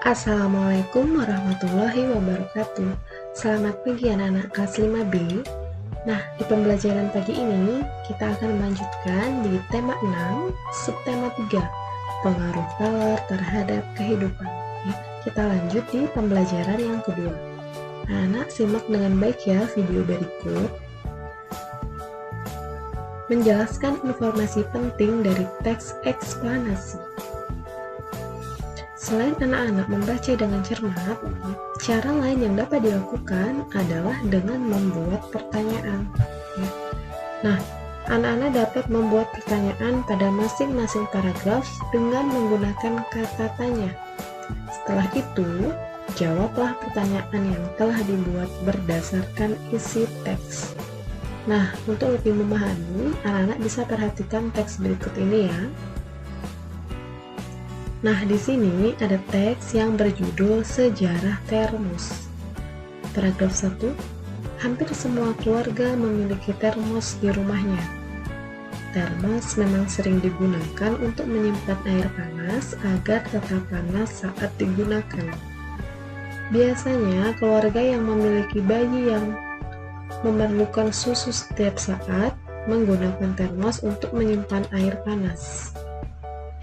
Assalamualaikum warahmatullahi wabarakatuh. Selamat pagi anak-anak kelas 5B. Nah, di pembelajaran pagi ini kita akan melanjutkan di tema 6, subtema 3, pengaruh color terhadap kehidupan. Ya, kita lanjut di pembelajaran yang kedua. Anak simak dengan baik ya video berikut. Menjelaskan informasi penting dari teks eksplanasi. Selain anak-anak membaca dengan cermat, cara lain yang dapat dilakukan adalah dengan membuat pertanyaan. Nah, anak-anak dapat membuat pertanyaan pada masing-masing paragraf dengan menggunakan kata tanya. Setelah itu, jawablah pertanyaan yang telah dibuat berdasarkan isi teks. Nah, untuk lebih memahami, anak-anak bisa perhatikan teks berikut ini ya. Nah, di sini ada teks yang berjudul Sejarah Termos. Paragraf 1. Hampir semua keluarga memiliki termos di rumahnya. Termos memang sering digunakan untuk menyimpan air panas agar tetap panas saat digunakan. Biasanya, keluarga yang memiliki bayi yang memerlukan susu setiap saat menggunakan termos untuk menyimpan air panas.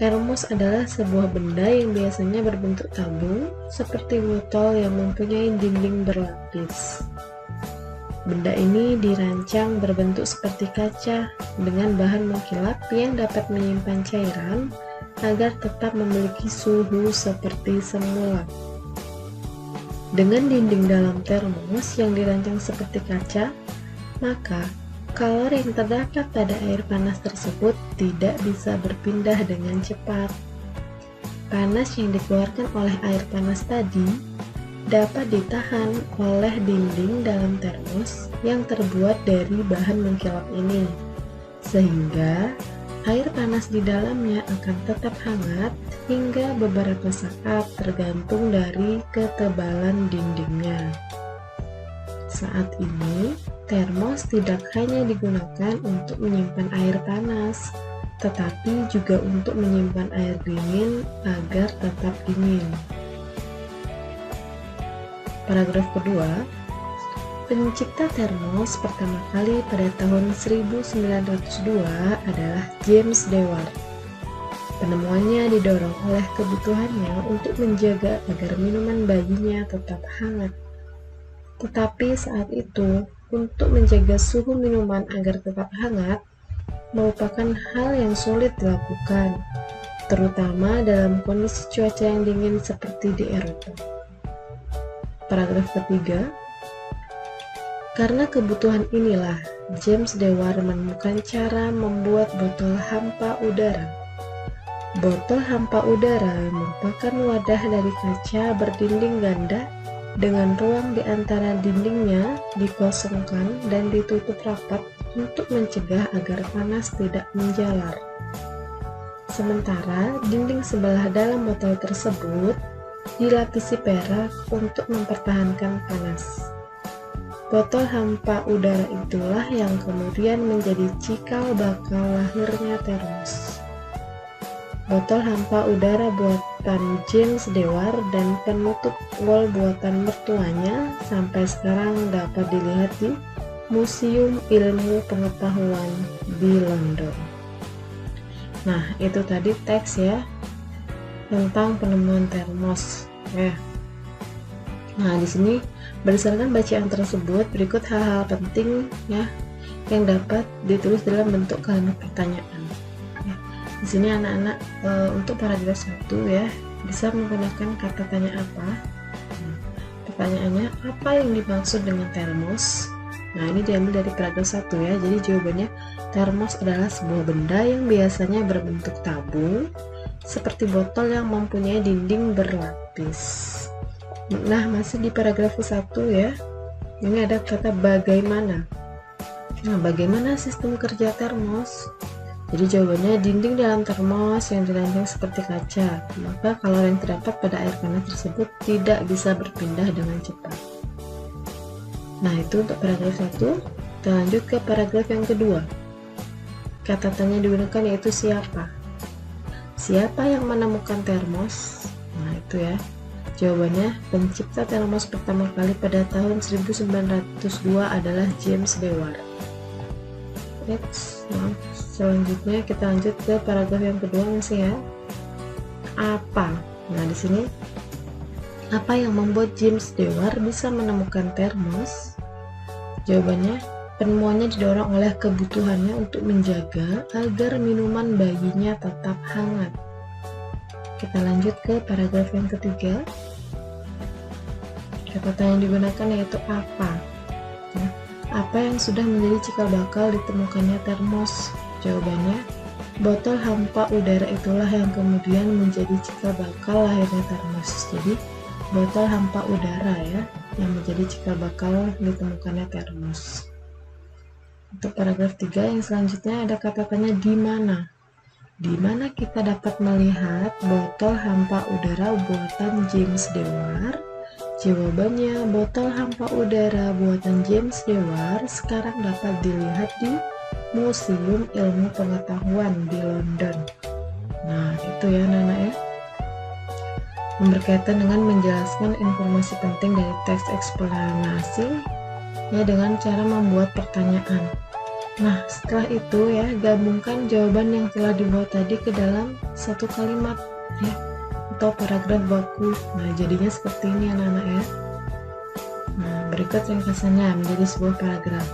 Termos adalah sebuah benda yang biasanya berbentuk tabung, seperti botol yang mempunyai dinding berlapis. Benda ini dirancang berbentuk seperti kaca dengan bahan mengkilap yang dapat menyimpan cairan agar tetap memiliki suhu seperti semula. Dengan dinding dalam termos yang dirancang seperti kaca, maka kalor yang terdapat pada air panas tersebut tidak bisa berpindah dengan cepat. Panas yang dikeluarkan oleh air panas tadi dapat ditahan oleh dinding dalam termos yang terbuat dari bahan mengkilap ini, sehingga air panas di dalamnya akan tetap hangat hingga beberapa saat tergantung dari ketebalan dindingnya. Saat ini, termos tidak hanya digunakan untuk menyimpan air panas, tetapi juga untuk menyimpan air dingin agar tetap dingin. Paragraf kedua, pencipta termos pertama kali pada tahun 1902 adalah James Dewar. Penemuannya didorong oleh kebutuhannya untuk menjaga agar minuman bayinya tetap hangat. Tetapi saat itu, untuk menjaga suhu minuman agar tetap hangat merupakan hal yang sulit dilakukan, terutama dalam kondisi cuaca yang dingin seperti di Eropa. Paragraf ketiga, karena kebutuhan inilah, James Dewar menemukan cara membuat botol hampa udara. Botol hampa udara merupakan wadah dari kaca berdinding ganda dengan ruang di antara dindingnya dikosongkan dan ditutup rapat untuk mencegah agar panas tidak menjalar. Sementara dinding sebelah dalam botol tersebut dilapisi perak untuk mempertahankan panas. Botol hampa udara itulah yang kemudian menjadi cikal bakal lahirnya termos. Botol hampa udara buatan James Dewar dan penutup wol buatan mertuanya sampai sekarang dapat dilihat di Museum Ilmu Pengetahuan di London. Nah, itu tadi teks ya tentang penemuan termos ya. Nah, di sini berdasarkan bacaan tersebut berikut hal-hal penting ya yang dapat ditulis dalam bentuk kalimat pertanyaan. Di sini anak-anak untuk paragraf 1 ya bisa menggunakan kata tanya apa. Pertanyaannya, apa yang dimaksud dengan termos? Nah, ini diambil dari paragraf 1 ya. Jadi jawabannya, termos adalah sebuah benda yang biasanya berbentuk tabung seperti botol yang mempunyai dinding berlapis. Nah, masih di paragraf 1 ya. Ini ada kata bagaimana. Nah, bagaimana sistem kerja termos? Jadi jawabannya, dinding dalam termos yang dirancang seperti kaca, maka kalor yang terdapat pada air panas tersebut tidak bisa berpindah dengan cepat. Nah, itu untuk paragraf 1. Kita lanjut ke paragraf yang kedua. Kata tanya digunakan yaitu siapa. Siapa yang menemukan termos? Nah, itu ya. Jawabannya, pencipta termos pertama kali pada tahun 1902 adalah James Dewar. Nah, selanjutnya kita lanjut ke paragraf yang kedua masih ya. Apa? Nah, di sini apa yang membuat James Dewar bisa menemukan termos? Jawabannya, penemuannya didorong oleh kebutuhannya untuk menjaga agar minuman baginya tetap hangat. Kita lanjut ke paragraf yang ketiga. Kata yang digunakan yaitu apa? Nah, apa yang sudah menjadi cikal bakal ditemukannya termos? Jawabannya, botol hampa udara itulah yang kemudian menjadi cikal bakal lahirnya termos. Jadi, botol hampa udara ya, yang menjadi cikal bakal ditemukannya termos. Untuk paragraf 3 yang selanjutnya ada kata-katanya di mana. Di mana kita dapat melihat botol hampa udara buatan James Dewar? Jawabannya, botol hampa udara buatan James Dewar sekarang dapat dilihat di Museum Ilmu Pengetahuan di London. Nah, itu ya Nana ya. Berkaitan dengan menjelaskan informasi penting dari teks eksplanasi ya dengan cara membuat pertanyaan. Nah, setelah itu ya, gabungkan jawaban yang telah dibuat tadi ke dalam satu kalimat ya, atau paragraf baku. Nah, jadinya seperti ini anak-anak ya. Nah, berikut ringkasannya menjadi sebuah paragraf.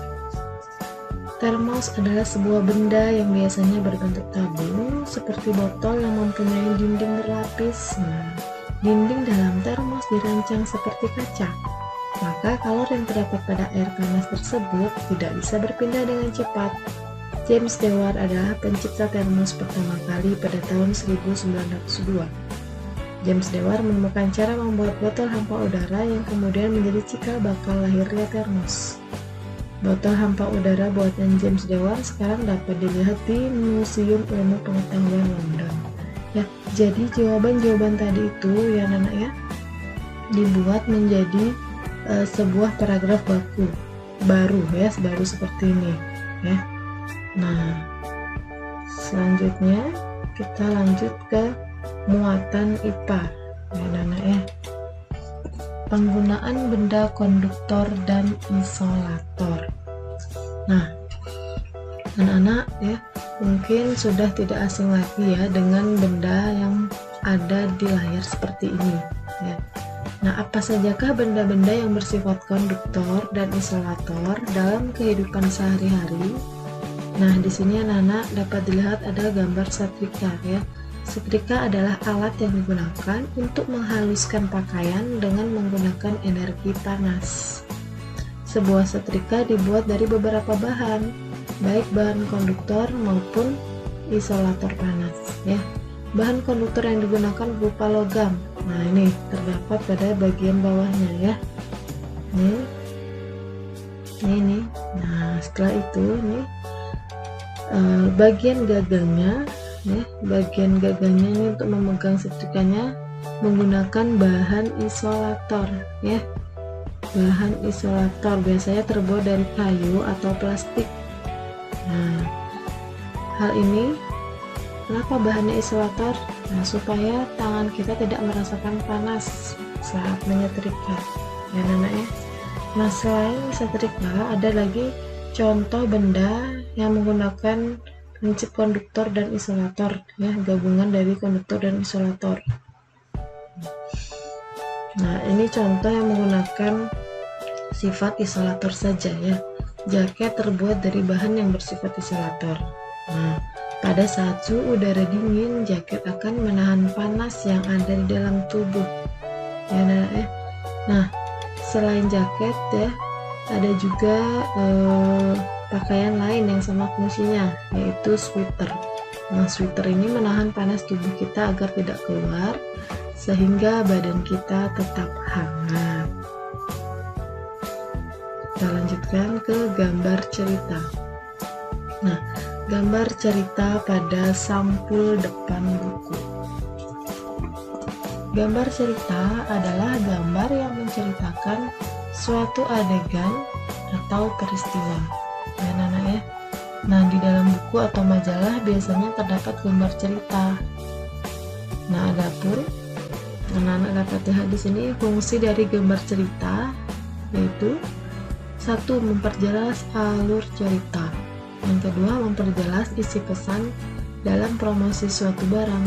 Termos adalah sebuah benda yang biasanya berbentuk tabung, seperti botol yang mempunyai dinding berlapis. Nah, dinding dalam termos dirancang seperti kaca. Maka kalor yang terdapat pada air panas tersebut tidak bisa berpindah dengan cepat. James Dewar adalah pencipta termos pertama kali pada tahun 1902. James Dewar menemukan cara membuat botol hampa udara yang kemudian menjadi cikal bakal lahirnya termos. Botol hampa udara buatan James Dewar sekarang dapat dilihat di Museum Ilmu Pengetahuan London. Ya, jadi jawaban-jawaban tadi itu ya anak ya dibuat menjadi sebuah paragraf baku baru ya, baru seperti ini ya. Nah, selanjutnya kita lanjut ke muatan IPA ya anak ya. Penggunaan benda konduktor dan isolator. Nah, anak-anak ya mungkin sudah tidak asing lagi ya dengan benda yang ada di layar seperti ini ya. Nah, apa sajakah benda-benda yang bersifat konduktor dan isolator dalam kehidupan sehari-hari? Nah, di sini anak-anak dapat dilihat ada gambar setrika ya. Setrika adalah alat yang digunakan untuk menghaluskan pakaian dengan menggunakan energi panas. Sebuah setrika dibuat dari beberapa bahan, baik bahan konduktor maupun isolator panas ya. Bahan konduktor yang digunakan berupa logam. Nah, ini terdapat pada bagian bawahnya ya. Ini. Nah, setelah itu ini bagian gagangnya ya. Bagian gagangnya ini untuk memegang setrikanya menggunakan bahan isolator ya. Bahan isolator biasanya terbuat dari kayu atau plastik. Nah, hal ini kenapa bahannya isolator? Nah, supaya tangan kita tidak merasakan panas saat menyetrika ya anak ya. Nah, selain setrika ada lagi contoh benda yang menggunakan prinsip konduktor dan isolator ya, gabungan dari konduktor dan isolator. Nah, ini contoh yang menggunakan sifat isolator saja ya. Jaket terbuat dari bahan yang bersifat isolator. Nah, pada saat suhu udara dingin, jaket akan menahan panas yang ada di dalam tubuh. Ya, nah, selain jaket ya, ada juga pakaian lain yang sama fungsinya, yaitu sweater. Nah, sweater ini menahan panas tubuh kita agar tidak keluar, sehingga badan kita tetap hangat. Kita lanjutkan ke gambar cerita. Nah, gambar cerita pada sampul depan buku. Gambar cerita adalah gambar yang menceritakan suatu adegan atau peristiwa. Ya, Nana ya. Nah, di dalam buku atau majalah biasanya terdapat gambar cerita. Nah, adapun Anak-anak dapat lihat di sini fungsi dari gambar cerita, yaitu 1. Memperjelas alur cerita. Yang kedua, memperjelas isi pesan dalam promosi suatu barang.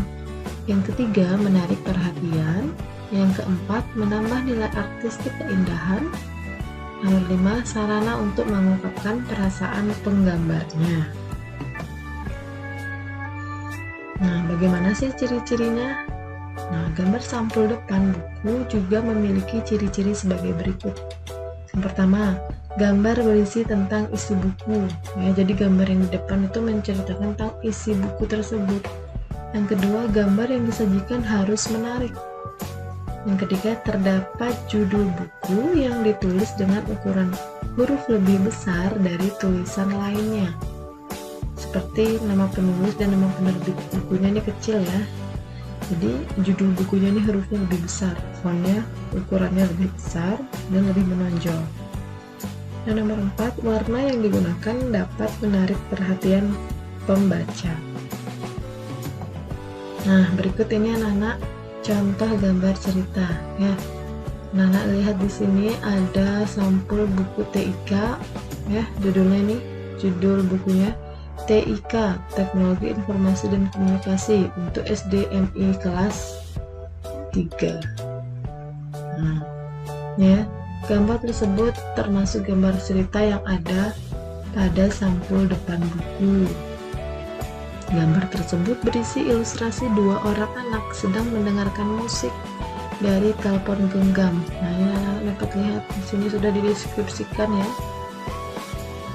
Yang ketiga, menarik perhatian. Yang keempat, menambah nilai artistik keindahan. Nomor 5, sarana untuk mengungkapkan perasaan penggambarnya. Nah, bagaimana sih ciri-cirinya? Nah, gambar sampul depan buku juga memiliki ciri-ciri sebagai berikut. Yang pertama, gambar berisi tentang isi buku. Ya, jadi gambar yang di depan itu menceritakan tentang isi buku tersebut. Yang kedua, gambar yang disajikan harus menarik. Yang ketiga, terdapat judul buku yang ditulis dengan ukuran huruf lebih besar dari tulisan lainnya. Seperti nama penulis dan nama penerbit bukunya ini kecil ya. Jadi judul bukunya ini hurufnya lebih besar, fontnya ukurannya lebih besar dan lebih menonjol. Dan nomor 4, warna yang digunakan dapat menarik perhatian pembaca. Nah, berikut ini anak-anak contoh gambar cerita ya. Anak-anak lihat di sini ada sampul buku TIK ya, judulnya ini, judul bukunya TIK, Teknologi Informasi dan Komunikasi untuk SDMI kelas 3. Nah, ya, gambar tersebut termasuk gambar cerita yang ada pada sampul depan buku. Gambar tersebut berisi ilustrasi 2 orang anak sedang mendengarkan musik dari telepon genggam. Nah, ya, dapat lihat di sini sudah dideskripsikan ya.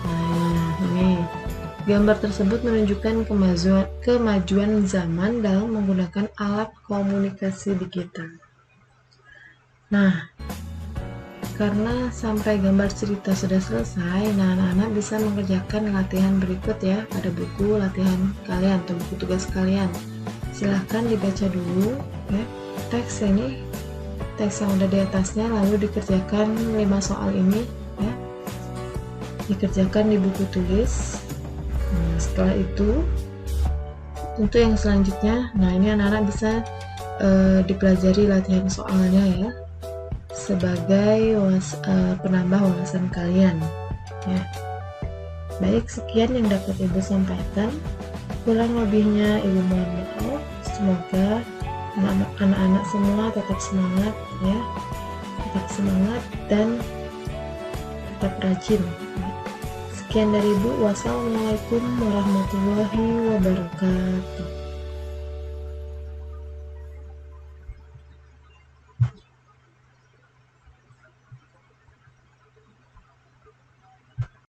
Nah, ini gambar tersebut menunjukkan kemajuan zaman dalam menggunakan alat komunikasi digital. Nah, karena sampai gambar cerita sudah selesai, nah anak-anak bisa mengerjakan latihan berikut ya pada buku latihan kalian atau buku tugas kalian. Silahkan dibaca dulu ya teks ini, teks yang udah di atasnya, lalu dikerjakan 5 soal ini ya. Dikerjakan di buku tulis. Nah, setelah itu untuk yang selanjutnya, nah ini anak-anak bisa dipelajari latihan soalnya ya sebagai penambah wawasan kalian ya. Baik, sekian yang dapat Ibu sampaikan, kurang lebihnya Ibu mohon maaf. Semoga anak-anak semua tetap semangat ya, tetap semangat dan tetap rajin. Sekian dari Ibu. Wassalamualaikum warahmatullahi wabarakatuh.